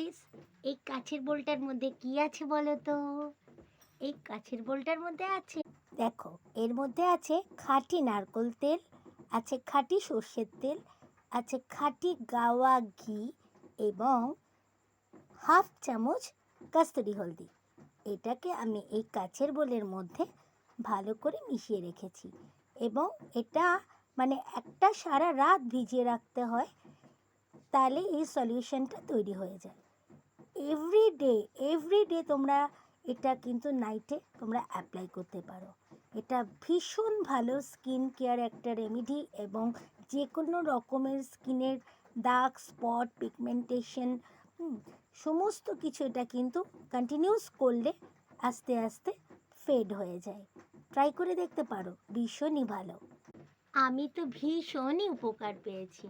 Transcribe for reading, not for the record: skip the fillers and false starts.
Guys, এই কাচের বোলটার মধ্যে কি আছে বলো তো? এই কাচের বোলটার মধ্যে আছে, দেখো, এর মধ্যে আছে খাঁটি নারকেল তেল, আছে খাঁটি সর্ষের তেল, আছে খাঁটি গাওয়া ঘি এবং হাফ চামচ কস্তুরি হলদি। এটাকে আমি এই কাচের বোলের মধ্যে ভালো করে মিশিয়ে রেখেছি এবং এটা মানে একটা সারা রাত ভিজিয়ে রাখতে হয়, তাহলে এই সলিউশনটা তৈরি হয়ে যায়। এভরিডে তোমরা এটা কিন্তু নাইটে তোমরা অ্যাপ্লাই করতে পারো। এটা ভীষণ ভালো স্কিন কেয়ার একটা রেমেডি এবং যে কোনো রকমের স্কিনের দাগ, স্পট, পিগমেন্টেশন সমস্ত কিছু এটা কিন্তু কন্টিনিউস করলে আস্তে আস্তে ফেড হয়ে যায়। ট্রাই করে দেখতে পারো, ভীষণই ভালো। আমি তো ভীষণই উপকার পেয়েছি।